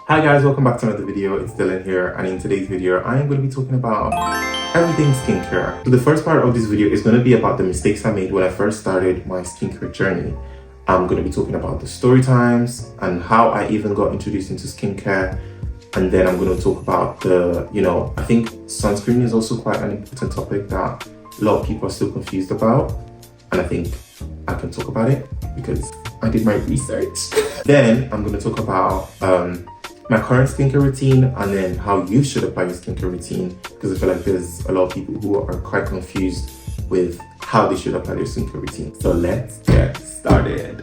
Hi guys, welcome back to another video. It's Dylan here, and in today's video I am going to be talking about everything skincare. So the first part of this video is going to be about the mistakes I made when I first started my skincare journey. I'm going to be talking about the story times and how I even got introduced into skincare, and then I'm going to talk about I think sunscreen is also quite an important topic that a lot of people are still confused about, and I think I can talk about it because I did my research. Then I'm going to talk about my current skincare routine, and then how you should apply your skincare routine, because I feel like there's a lot of people who are quite confused with how they should apply their skincare routine. So let's get started.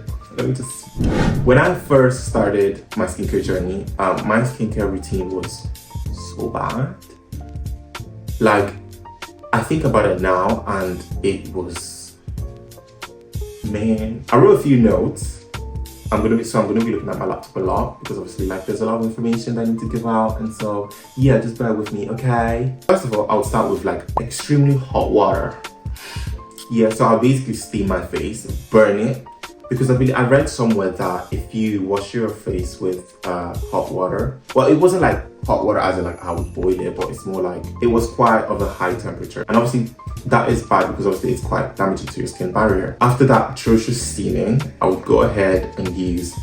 When I first started my skincare journey, my skincare routine was so bad. Like, I think about it now and it was, man, I wrote a few notes. I'm gonna be looking at my laptop a lot because obviously there's a lot of information that I need to give out, and so yeah, just bear with me, okay? First of all, I'll start with extremely hot water. Yeah, so I'll basically steam my face, burn it, because I read somewhere that if you wash your face with hot water, well, it wasn't like hot water as in I would boil it, but it's more like it was quite of a high temperature, and obviously that is bad because obviously it's quite damaging to your skin barrier. After that atrocious steaming, I would go ahead and use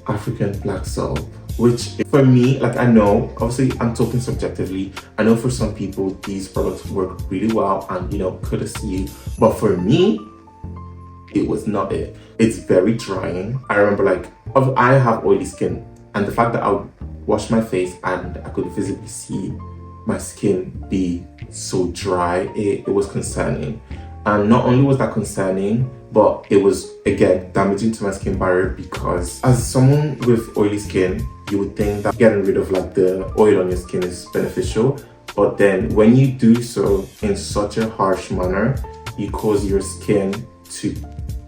African black soap, which for me, I know, obviously I'm talking subjectively, I know for some people these products work really well and kudos to you, but for me, it was not it. It's very drying. I remember I have oily skin, and the fact that I would wash my face and I could visibly see my skin be so dry, it was concerning. And not only was that concerning, but it was again damaging to my skin barrier, because as someone with oily skin, you would think that getting rid of the oil on your skin is beneficial, but then when you do so in such a harsh manner, you cause your skin to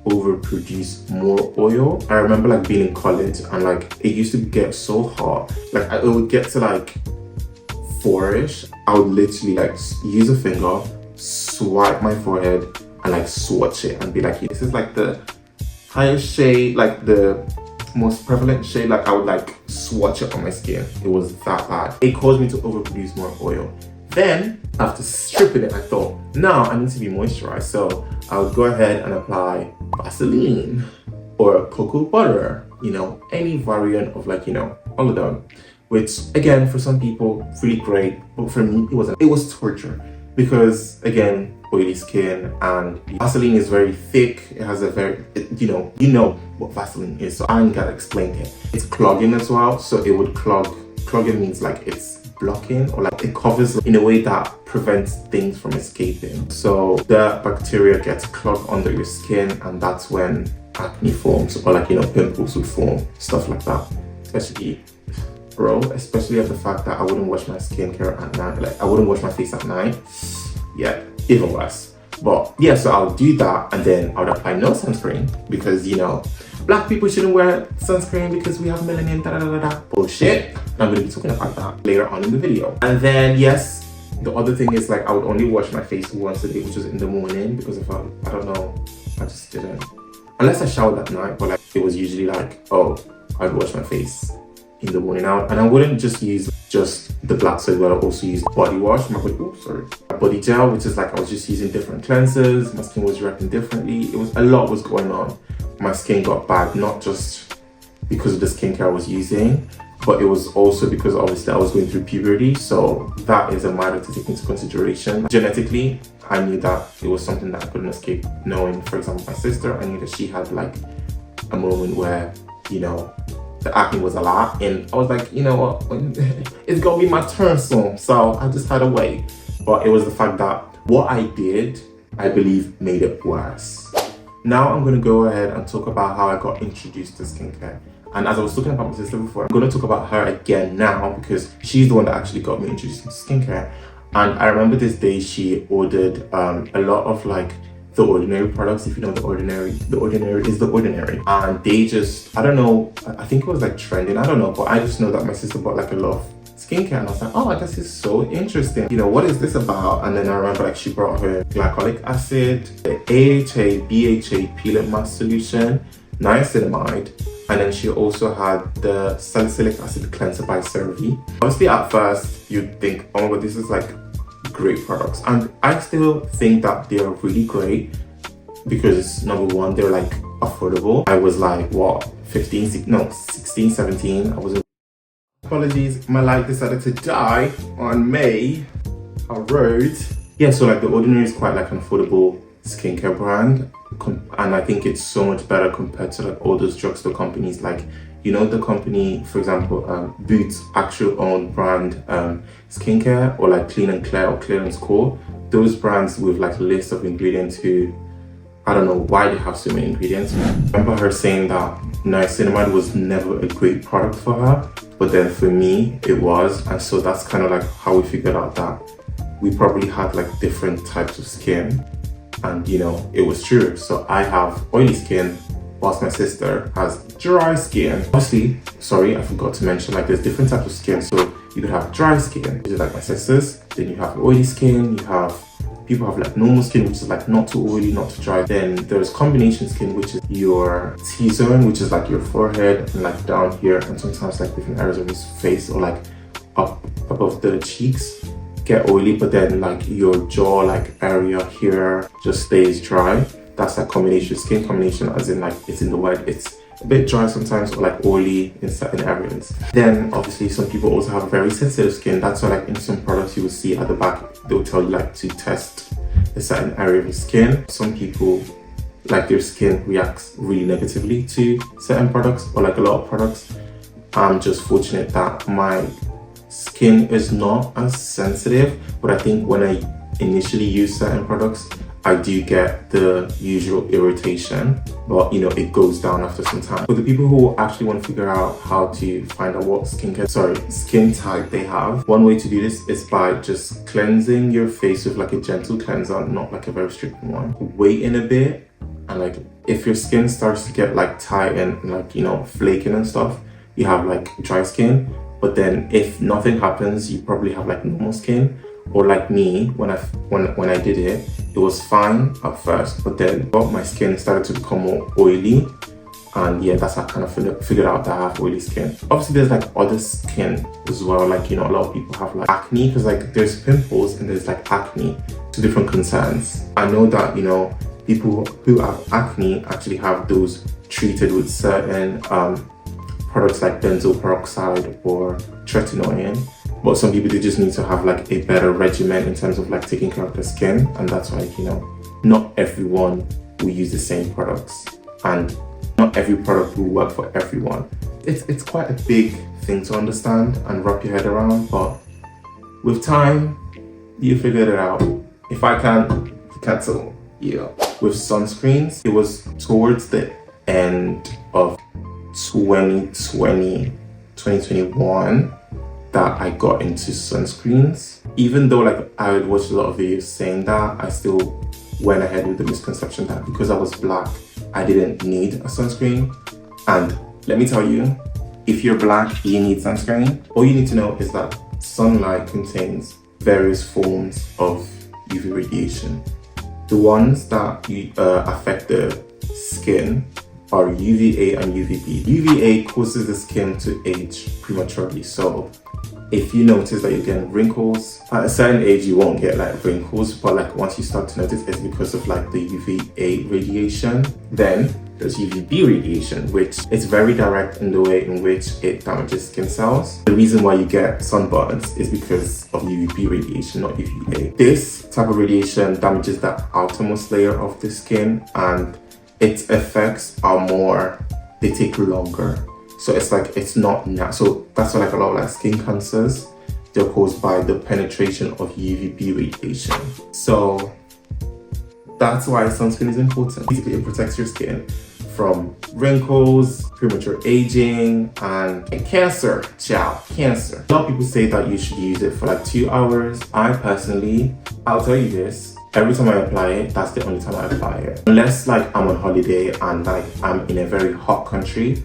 overproduce more oil. I remember being in college and it used to get so hot, it would get to 4ish. I would literally use a finger, swipe my forehead and swatch it and be like, this is the highest shade, the most prevalent shade. I would swatch it on my skin. It was that bad. It caused me to overproduce more oil. Then after stripping it, I thought, now I need to be moisturized, so I would go ahead and apply Vaseline or cocoa butter, any variant of all of them, which again for some people really great, but for me it wasn't. It was torture because again, oily skin, and Vaseline is very thick. It has a very, you know what Vaseline is, so I ain't gotta explain it. It's clogging as well, so it would clog. Clogging means it's blocking, or it covers in a way that prevents things from escaping. So the bacteria gets clogged under your skin, and that's when acne forms, or pimples would form, stuff like that. Especially at the fact that I wouldn't wash my skincare at night. I wouldn't wash my face at night. Yeah, even worse. But yeah, so I'll do that, and then I would apply no sunscreen because black people shouldn't wear sunscreen because we have melanin, bullshit. And I'm going to be talking about that later on in the video. And then yes, the other thing is I would only wash my face once a day, which was in the morning, because if I don't know, I just didn't. Unless I showered at night, but it was usually I'd wash my face in the morning out, and I wouldn't just use the black soap, but I also use body wash, my body gel, which is I was just using different cleansers. My skin was reacting differently. A lot was going on. My skin got bad, not just because of the skincare I was using, but it was also because obviously I was going through puberty, so that is a matter to take into consideration. Genetically, I knew that it was something that I couldn't escape. Knowing, for example, my sister, I knew that she had a moment where the acne was a lot, and I was you know what, it's gonna be my turn soon, so I just had to wait. But it was the fact that what I did, I believe, made it worse. Now I'm gonna go ahead and talk about how I got introduced to skincare. And as I was talking about my sister before, I'm gonna talk about her again now because she's the one that actually got me introduced to skincare. And I remember this day she ordered a lot of The Ordinary products. If you know The Ordinary is The Ordinary, and they just, I don't know, I think it was trending, I don't know, but I just know that my sister bought a lot of skincare, and I was oh, this is so interesting, what is this about? And then I remember she brought her glycolic acid, the AHA BHA peel and mask solution, niacinamide, And then she also had the salicylic acid cleanser by CeraVe. Honestly, at first, you'd think, oh my god, this is like great products. And I still think that they are really great because number one, they're like affordable. I was like, what, 16, 17. I was, apologies, my light decided to die on May. I wrote. Yeah, so like The Ordinary is quite like an affordable skincare brand. And I think it's so much better compared to like all those drugstore companies, like, you know, the company, for example, Boots actual own brand skincare, or like Clean and Clear or Clear and Core. Those brands with like a list of ingredients who, I don't know why they have so many ingredients. I remember her saying that niacinamide was never a great product for her, but then for me it was. And so that's kind of like how we figured out that we probably had like different types of skin. And you know, it was true. So I have oily skin, whilst my sister has dry skin. Obviously, sorry, I forgot to mention, like, there's different types of skin. So you could have dry skin, which is like my sister's. Then you have oily skin. You have people have like normal skin, which is like not too oily, not too dry. Then there's combination skin, which is your T-zone, which is like your forehead and like down here, and sometimes like different areas of his face, or like up above the cheeks get oily, but then like your jaw like area here just stays dry. That's like combination skin. Combination as in like it's in the white, it's a bit dry sometimes, or like oily in certain areas. Then obviously some people also have very sensitive skin. That's why like in some products you will see at the back, they'll tell you like to test a certain area of your skin. Some people, like, their skin reacts really negatively to certain products, or like a lot of products. I'm just fortunate that my skin is not as sensitive, but I think when I initially use certain products, I do get the usual irritation, but you know, it goes down after some time. For the people who actually want to figure out how to find out what skin type they have, one way to do this is by just cleansing your face with like a gentle cleanser, not like a very strict one. Wait in a bit, and like if your skin starts to get like tight and like, you know, flaking and stuff, you have like dry skin. But then if nothing happens, you probably have like normal skin. Or like me, when I did it, it was fine at first, but then my skin started to become more oily. And yeah, that's how I kind of figured out that I have oily skin. Obviously there's like other skin as well, like, you know, a lot of people have like acne, because like there's pimples and there's like acne, two different concerns. I know that, you know, people who have acne actually have those treated with certain products like benzoyl peroxide or tretinoin, but some people, they just need to have like a better regimen in terms of like taking care of their skin. And that's why, you know, not everyone will use the same products, and not every product will work for everyone. It's quite a big thing to understand and wrap your head around, but with time you figure it out. If I can cancel, yeah. With sunscreens, it was towards the end of 2021 that I got into sunscreens. Even though like I would watch a lot of videos saying that, I still went ahead with the misconception that because I was black, I didn't need a sunscreen. And let me tell you, if you're black, you need sunscreen. All you need to know is that sunlight contains various forms of UV radiation. The ones that affect the skin are UVA and UVB. UVA causes the skin to age prematurely. So if you notice that you're getting wrinkles, at a certain age you won't get like wrinkles, but like once you start to notice, it's because of like the UVA radiation. Then there's UVB radiation, which is very direct in the way in which it damages skin cells. The reason why you get sunburns is because of UVB radiation, not UVA. This type of radiation damages the outermost layer of the skin, and its effects are more, they take longer. So it's like, it's not so that's why like a lot of like skin cancers, they're caused by the penetration of UVB radiation. So that's why sunscreen is important. Basically, it protects your skin from wrinkles, premature aging, and cancer. Cancer. A lot of people say that you should use it for like 2 hours. I personally, I'll tell you this, every time I apply it, that's the only time I apply it. Unless like I'm on holiday and like I'm in a very hot country,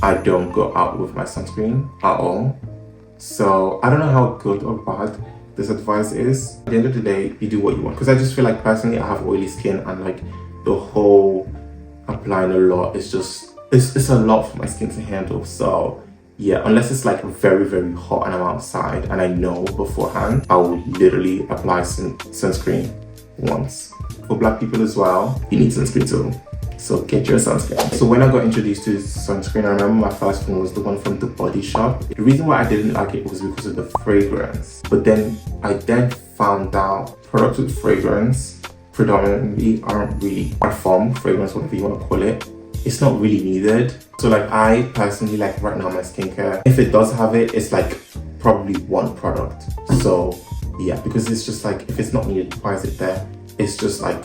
I don't go out with my sunscreen at all. So I don't know how good or bad this advice is. At the end of the day, you do what you want. Because I just feel like personally I have oily skin, and like the whole applying a lot is just it's a lot for my skin to handle. So yeah, unless it's like very, very hot and I'm outside and I know beforehand, I will literally apply sunscreen once. For black people as well, you need sunscreen too. So get your sunscreen. So when I got introduced to sunscreen, I remember my first one was the one from the Body Shop. The reason why I didn't like it was because of the fragrance. But then I found out products with fragrance predominantly aren't really parfum, fragrance, whatever you want to call it. It's not really needed. So like I personally, like right now my skincare, if it does have it, it's like probably one product. So yeah, because it's just like, if it's not needed, why is it there? It's just like,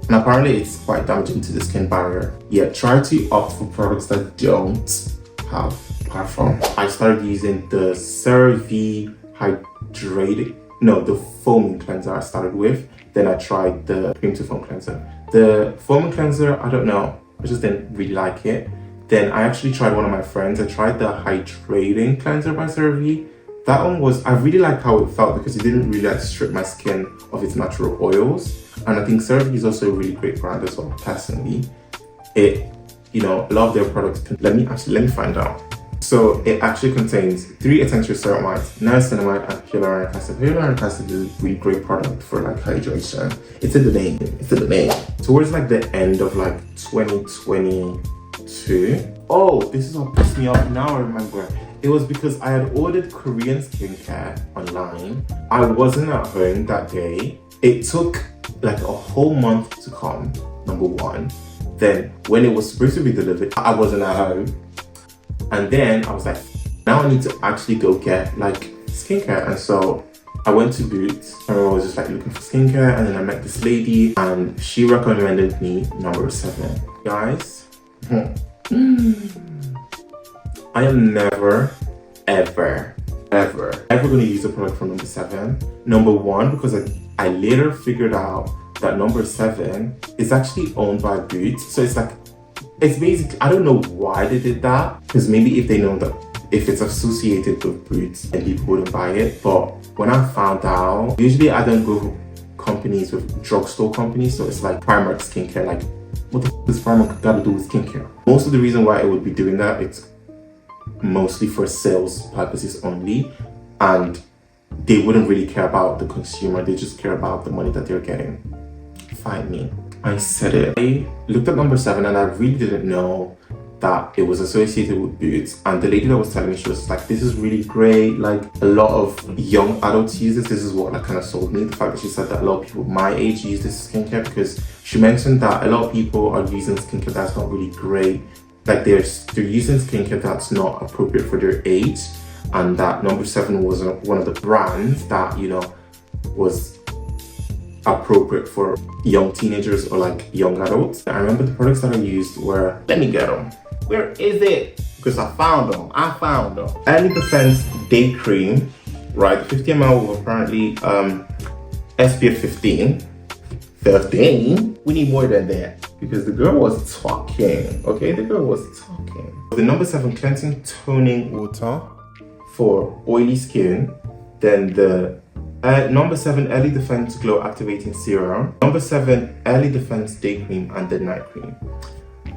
and apparently it's quite damaging to the skin barrier. Yeah, try to opt for products that don't have parfum. I started using the CeraVe the foaming cleanser I started with. Then I tried the cream to foam cleanser. The foaming cleanser, I don't know, I just didn't really like it. Then I actually tried one of my friends. I tried the hydrating cleanser by CeraVe. That one I really liked how it felt because it didn't really like strip my skin of its natural oils. And I think CeraVe is also a really great brand as well, personally. A lot of their products, let me find out. So it actually contains 3 essential ceramides, niacinamide, and hyaluronic acid. Hyaluronic acid is a really great product for like hydration. It's in the name. Towards like the end of like 2022. Oh, this is what pissed me off. Now I remember. It was because I had ordered Korean skincare online. I wasn't at home that day. It took like a whole month to come, number one. Then when it was supposed to be delivered, I wasn't at home. And then I was like, now I need to actually go get like skincare. And so I went to Boots and I was just like looking for skincare. And then I met this lady and she recommended me number 7. Guys, I am never, ever going to use a product from number 7. Number 1, because I later figured out that number 7 is actually owned by Boots. So it's basically, I don't know why they did that. Because maybe if they know that if it's associated with Boots, then people wouldn't buy it. But when I found out, usually I don't go companies with drugstore companies. So it's like Primark skincare. Like, what the f does Primark got to do with skincare? Most of the reason why it would be doing that, it's mostly for sales purposes only, and they wouldn't really care about the consumer. They just care about the money that they're getting. Find me. I said it. I looked at number 7 and I really didn't know that it was associated with Boots. And the lady that was telling me, she was like, this is really great. Like a lot of young adults use this. This is what kind of sold me. The fact that she said that a lot of people my age use this skincare, because she mentioned that a lot of people are using skincare that's not really great. Like they're using skincare that's not appropriate for their age, and that number 7 was one of the brands that was appropriate for young teenagers or like young adults. I remember the products that I used were, let me get them. Where is it? Because I found them. Early Defense Day Cream, right? 50 ml with apparently SPF 15. 15. We need more than that. Because the girl was talking, okay? The girl was talking. The number 7 cleansing toning water for oily skin. Then the number 7 early defense glow activating serum. Number 7 early defense day cream and the night cream.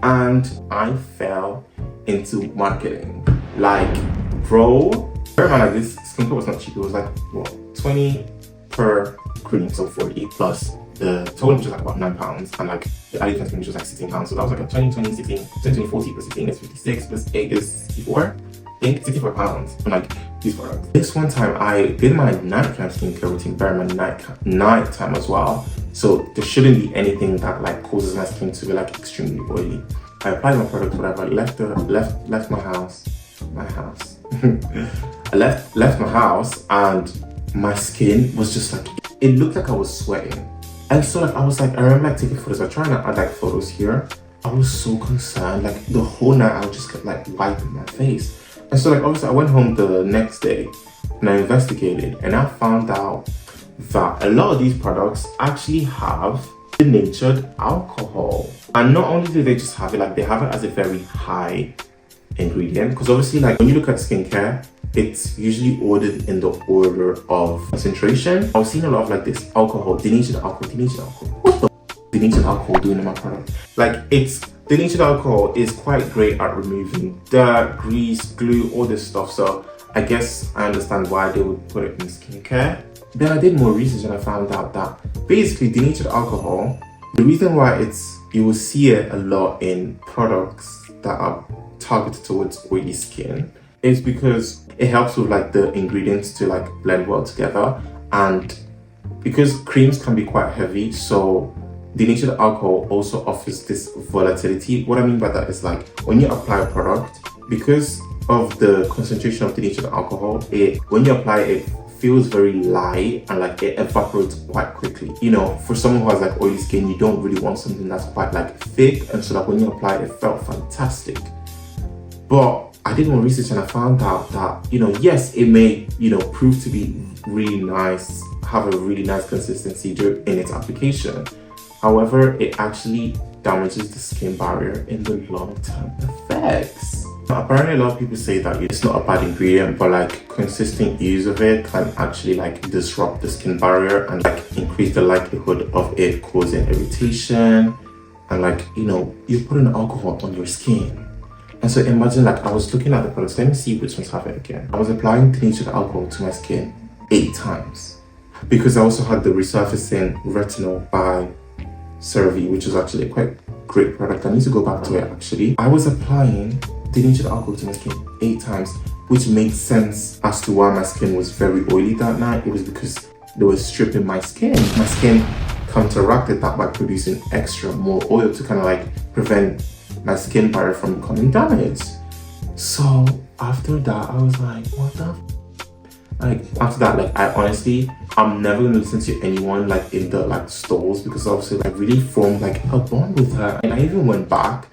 And I fell into marketing. Like, bro, remember like this skincare was not cheap. It was like what, 20 per cream, so 40 plus. The total was just like about £9, and like the early defense cream was just like £16. So that was like a 20, 16, 20, 40 plus 16 is 56 plus 8 is 64. I think £64 on like these products. This one time I did my nighttime skincare routine, bear in mind nighttime as well. So there shouldn't be anything that like causes my skin to be like extremely oily. I applied my product, whatever, left my house. I left my house and my skin was just like, it looked like I was sweating. And so like I remember like taking photos. I was trying to add like photos here. I was so concerned. Like the whole night I just kept like wiping my face. And so like obviously I went home the next day and I investigated and I found out that a lot of these products actually have denatured alcohol. And not only do they just have it, like they have it as a very high ingredient. Because obviously like when you look at skincare, it's usually ordered in the order of concentration. I was seeing a lot of like this alcohol, denatured alcohol. What the denatured alcohol doing in my product? Like it's denatured alcohol is quite great at removing dirt, grease, glue, all this stuff. So I guess I understand why they would put it in skincare. Then I did more research and I found out that basically denatured alcohol, the reason why you will see it a lot in products that are targeted towards oily skin is because it helps with like the ingredients to like blend well together, and because creams can be quite heavy, so denatured alcohol also offers this volatility. What I mean by that is like when you apply a product, because of the concentration of denatured alcohol, when you apply it feels very light and like it evaporates quite quickly. You know, for someone who has like oily skin, you don't really want something that's quite like thick, and so like when you apply it, it felt fantastic. But I did more research and I found out that, you know, yes, it may, you know, prove to be really nice, have a really nice consistency in its application. However, it actually damages the skin barrier in the long-term effects. Apparently, a lot of people say that it's not a bad ingredient, but like consistent use of it can actually like disrupt the skin barrier and like increase the likelihood of it causing irritation. And like, you know, you're putting alcohol on your skin. And so imagine, like, I was looking at the products. Let me see which ones have it again. I was applying denatured alcohol to my skin 8 times because I also had the resurfacing retinol by CeraVe, which is actually a quite great product. I need to go back to it actually. I was applying denatured alcohol to my skin 8 times, which made sense as to why my skin was very oily that night. It was because they were stripping my skin. My skin counteracted that by producing extra more oil to kind of like prevent my skin barrier from becoming damaged. So after that, I was like, what the? Like after that, like I'm never gonna listen to anyone like in the like stores, because obviously I really formed like a bond with her. And I even went back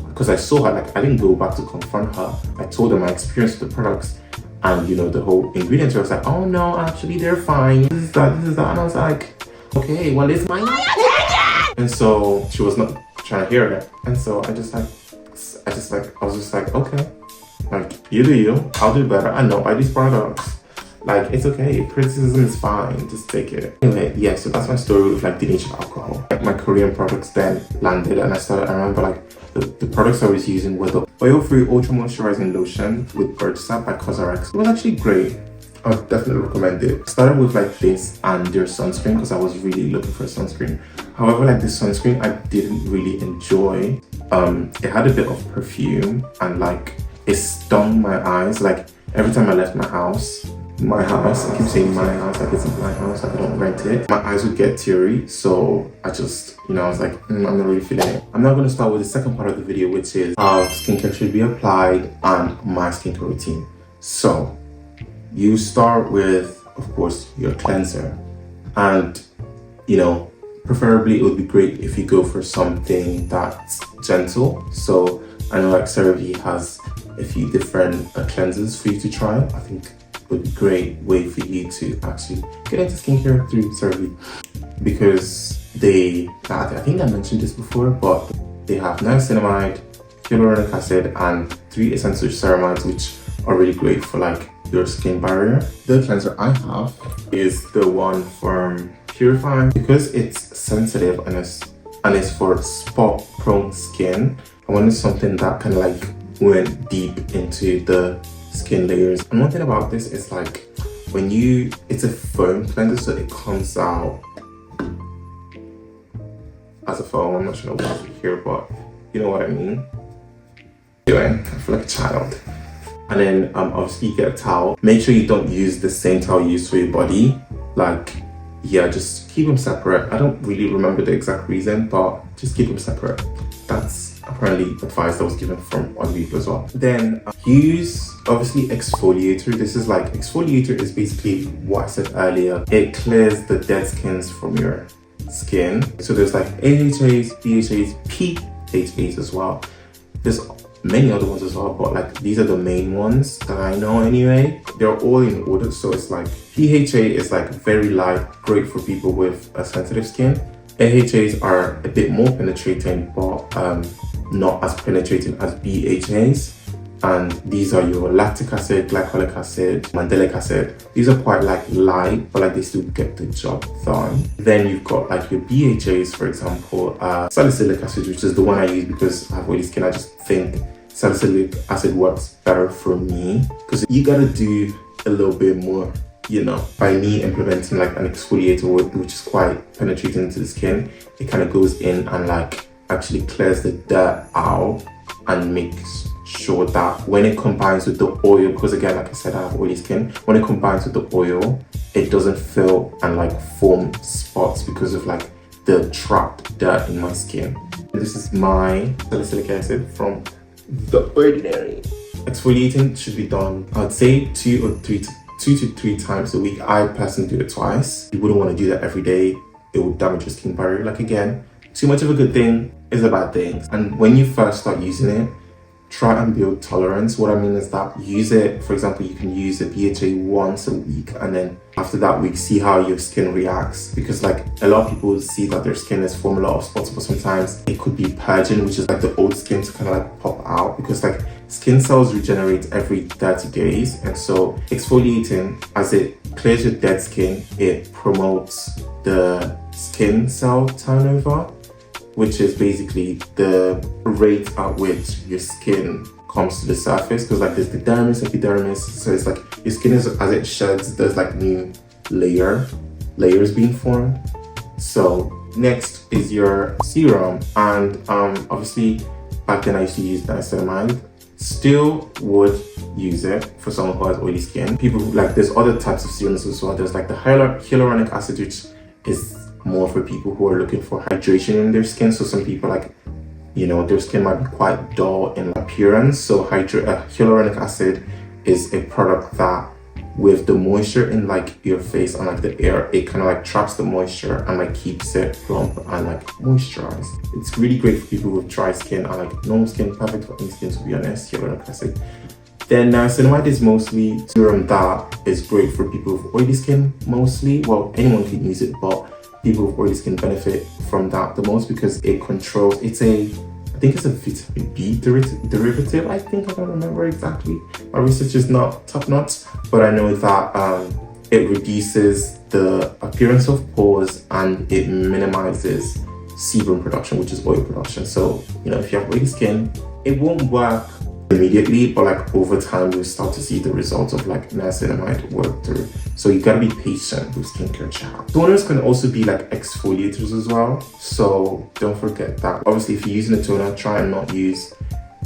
because I saw her, like I didn't go back to confront her. I told her my experience with the products and, you know, the whole ingredients. I was like, oh no, actually they're fine. This is that. And I was like, okay, well it's my opinion. And so she was not trying to hear it. And so I was just like, okay, like you do you, I'll do better. I know by these products. Like, it's okay, criticism is fine, just take it. Anyway, yeah, so that's my story with like denatured alcohol. Like my Korean products then landed and I remember like the products I was using were the oil-free ultra moisturizing lotion with birch sap by Cosrx. It was actually great. I would definitely recommend it. I started with like this and their sunscreen because I was really looking for a sunscreen. However, like this sunscreen I didn't really enjoy. It had a bit of perfume and like it stung my eyes. Like every time I left my house, I keep saying my house, like it's not my house, like I don't rent it. My eyes would get teary, so I just, you know, I was like, I'm not really feeling it. I'm now going to start with the second part of the video, which is how skincare should be applied and my skincare routine. So, you start with, of course, your cleanser. And, you know, preferably it would be great if you go for something that's gentle. So, I know like CeraVe has a few different cleansers for you to try. I think would be a great way for you to actually get into skincare through CeraVe, because I think I mentioned this before, but they have niacinamide, hyaluronic acid, and 3 essential ceramides, which are really great for like your skin barrier. The cleanser I have is the one from Purify, because it's sensitive and it's for spot prone skin. I wanted something that kind of like went deep into the skin layers. And one thing about this is like it's a foam cleanser, so it comes out as a foam. I'm not sure what to here, but you know what I mean. Anyway, I feel like a child. And then obviously you get a towel. Make sure you don't use the same towel you use for your body. Like, yeah, just keep them separate. I don't really remember the exact reason, but just keep them separate. That's apparently advice that was given from other people as well. Then use obviously exfoliator. This is like, exfoliator is basically what I said earlier. It clears the dead skins from your skin. So there's like AHAs, BHAs, PHAs as well. There's many other ones as well, but like these are the main ones that I know anyway. They're all in order. So it's like PHA is like very light, great for people with a sensitive skin. AHAs are a bit more penetrating, but not as penetrating as BHAs. And these are your lactic acid, glycolic acid, mandelic acid. These are quite like light, but like they still get the job done. Then you've got like your BHAs, for example, salicylic acid, which is the one I use because I have oily skin. I just think salicylic acid works better for me because you gotta do a little bit more, you know. By me implementing like an exfoliator which is quite penetrating into the skin, it kind of goes in and like actually clears the dirt out and makes sure that when it combines with the oil, because again, like I said, I have oily skin, when it combines with the oil, it doesn't fill and like form spots because of like the trapped dirt in my skin. This is my salicylic acid from The Ordinary. Exfoliating should be done, I'd say 2 to 3 times a week. I personally do it twice. You wouldn't want to do that every day. It would damage your skin barrier. Like again, too much of a good thing is a bad thing. And when you first start using it, try and build tolerance. What I mean is that use it, for example, you can use a BHA once a week, and then after that week, see how your skin reacts. Because like a lot of people see that their skin has formed a lot of spots, but sometimes it could be purging, which is like the old skin to kind of like pop out, because like skin cells regenerate every 30 days. And so exfoliating, as it clears your dead skin, it promotes the skin cell turnover, which is basically the rate at which your skin comes to the surface. Because like there's the dermis, epidermis, so it's like your skin is, as it sheds, there's like new layers being formed. So next is your serum, and obviously back then I used to use niacinamide. Still would use it for someone who has oily skin. People like, there's other types of serums as well. There's like the hyaluronic acid, which is more for people who are looking for hydration in their skin. So some people, like, you know, their skin might be quite dull in appearance. So hyaluronic acid is a product that, with the moisture in like your face and like the air, it kind of like traps the moisture and like keeps it plump and like moisturized. It's really great for people with dry skin and like normal skin, perfect for any skin, to be honest, hyaluronic acid. Then niacinamide is mostly serum that is great for people with oily skin mostly. Well, anyone can use it, but people with oily skin benefit from that the most because it controls, I think it's a vitamin B derivative. I think, I don't remember exactly. My research is not top notch, but I know that it reduces the appearance of pores and it minimizes sebum production, which is oil production. So, you know, if you have oily skin, it won't work immediately, but like over time you'll start to see the results of like niacinamide work through. So you gotta be patient with skincare, child. Toners can also be like exfoliators as well, so don't forget that. Obviously, if you're using a toner, try and not use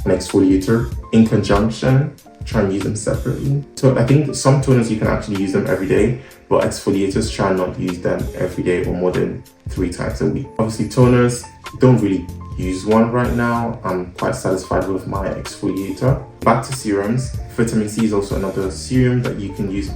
an exfoliator in conjunction. Try and use them separately. So I think some toners you can actually use them every day, but exfoliators, try and not use them every day or more than 3 times a week. Obviously, toners, don't really use one right now. I'm quite satisfied with my exfoliator. Back to serums. Vitamin C is also another serum that you can use.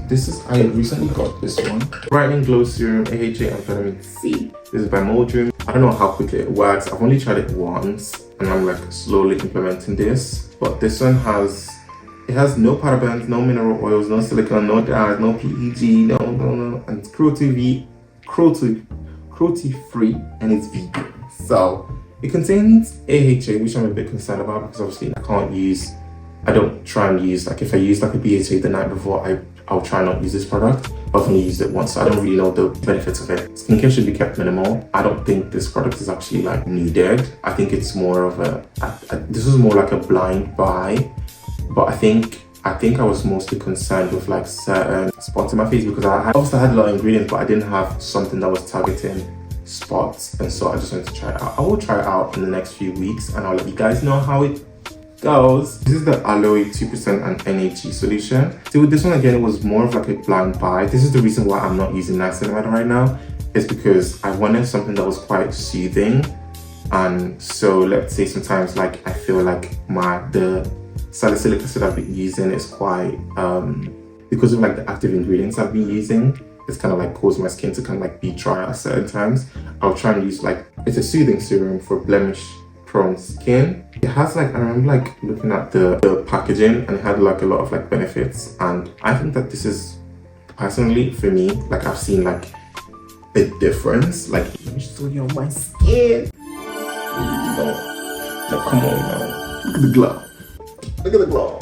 I recently got this one. Brightening Glow Serum, AHA and Vitamin C. This is by Moldrum. I don't know how quickly it works. I've only tried it once and I'm like slowly implementing this. But this one has no parabens, no mineral oils, no silicone, no dyes, no PEG, no, and it's cruelty free, and it's vegan. So it contains AHA, which I'm a bit concerned about because obviously I don't try and use, like if I use like a BHA the night before, I'll try not use this product. I've only used it once, so I don't really know the benefits of it. Skincare should be kept minimal. I don't think this product is actually like needed. I think it's more of this is more like a blind buy, but I think I was mostly concerned with like certain spots in my face because I also had a lot of ingredients, but I didn't have something that was targeting spots, and so I just wanted to try it out. I will try it out in the next few weeks and I'll let you guys know how it goes. This is the aloe 2% and NAG solution. So with this one again, it was more of like a blind buy. This is the reason why I'm not using niacinamide right now, is because I wanted something that was quite soothing. And so let's say sometimes like I feel like the salicylic acid I've been using is quite because of like the active ingredients I've been using, it's kind of like caused my skin to kind of like be dry at certain times. I'll try and use like, it's a soothing serum for blemish prone skin. It has like, I remember like looking at the packaging and it had like a lot of like benefits, and I think that this is personally for me, like I've seen like a difference. Like, let me show you on my skin. No, come on now, look at the glow. Look at the glow.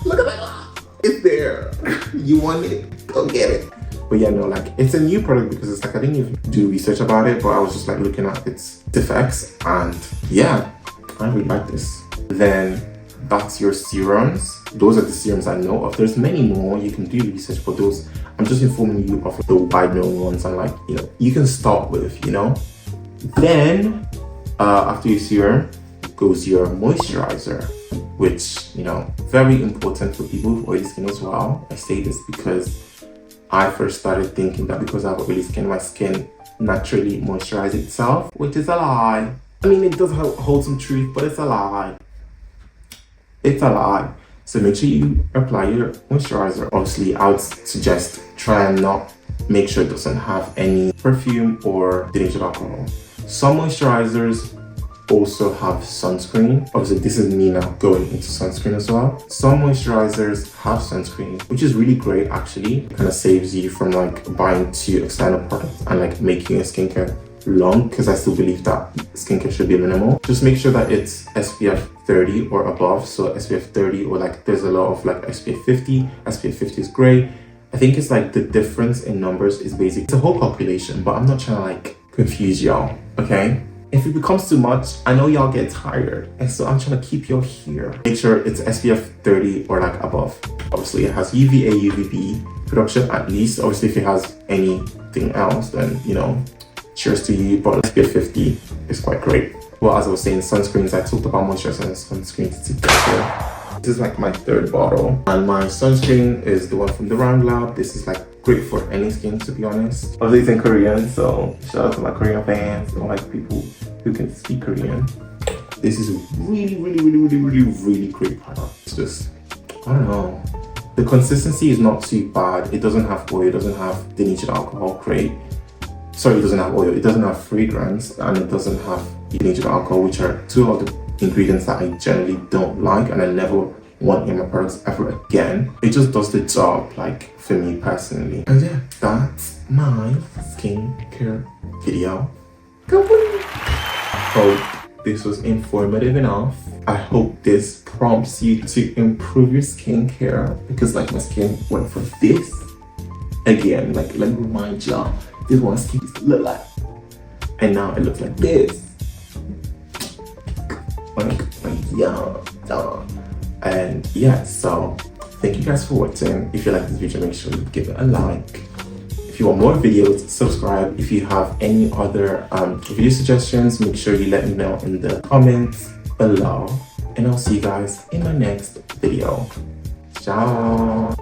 Look at that. It's there. You want it? Go get it. But yeah, no, like it's a new product because it's like I didn't even do research about it, but I was just like looking at its effects, and yeah, I really like this. Then that's your serums. Those are the serums I know of. There's many more. You can do research, but those I'm just informing you of the wide known ones, and like, you know, you can start with, you know. Then after your serum goes your moisturizer, which, you know, very important for people with oily skin as well. I say this because I first started thinking that because I have oily skin, my skin naturally moisturizes itself, which is a lie. I mean, it does hold some truth, but it's a lie. It's a lie. So make sure you apply your moisturizer. Obviously, I would suggest try and not make sure it doesn't have any perfume or denatured alcohol. Some moisturizers also have sunscreen. Obviously, this is me now going into sunscreen as well. Some moisturizers have sunscreen, which is really great actually. It kind of saves you from like buying two external products and like making your skincare long, because I still believe that skincare should be minimal. Just make sure that it's SPF 30 or above. So SPF 30, or like there's a lot of like SPF 50. SPF 50 is great. I think it's like the difference in numbers is basic. It's a whole calculation, but I'm not trying to like confuse y'all, okay? If it becomes too much, I know y'all get tired, and so I'm trying to keep y'all here. Make sure it's SPF 30 or like above. Obviously, it has UVA, UVB production at least. Obviously, if it has anything else, then, you know, cheers to you. But SPF 50 is quite great. Well, as I was saying, sunscreens, I talked about moisturizer and sunscreens together. This is like my third bottle, and my sunscreen is the one from the Round Lab. This is like great for any skin, to be honest. Obviously, it's in Korean, so shout out to my Korean fans or like people who can speak Korean. This is really great product. It's just, I don't know, the consistency is not too bad. It doesn't have oil, it doesn't have denatured alcohol, great. Sorry, it doesn't have oil, it doesn't have fragrance, and it doesn't have denatured alcohol, which are two of the ingredients that I generally don't like and I never want in my products ever again. It just does the job, like, for me personally. And yeah, that's my skincare video. Hope this was informative enough. I hope this prompts you to improve your skincare, because like my skin went from this again, like let me remind y'all, this one skin used to look like, and now it looks like this. Yeah. And yeah, so thank you guys for watching. If you like this video, make sure you give it a like. If you want more videos, subscribe. If you have any other video suggestions, make sure you let me know in the comments below, and I'll see you guys in my next video. Ciao.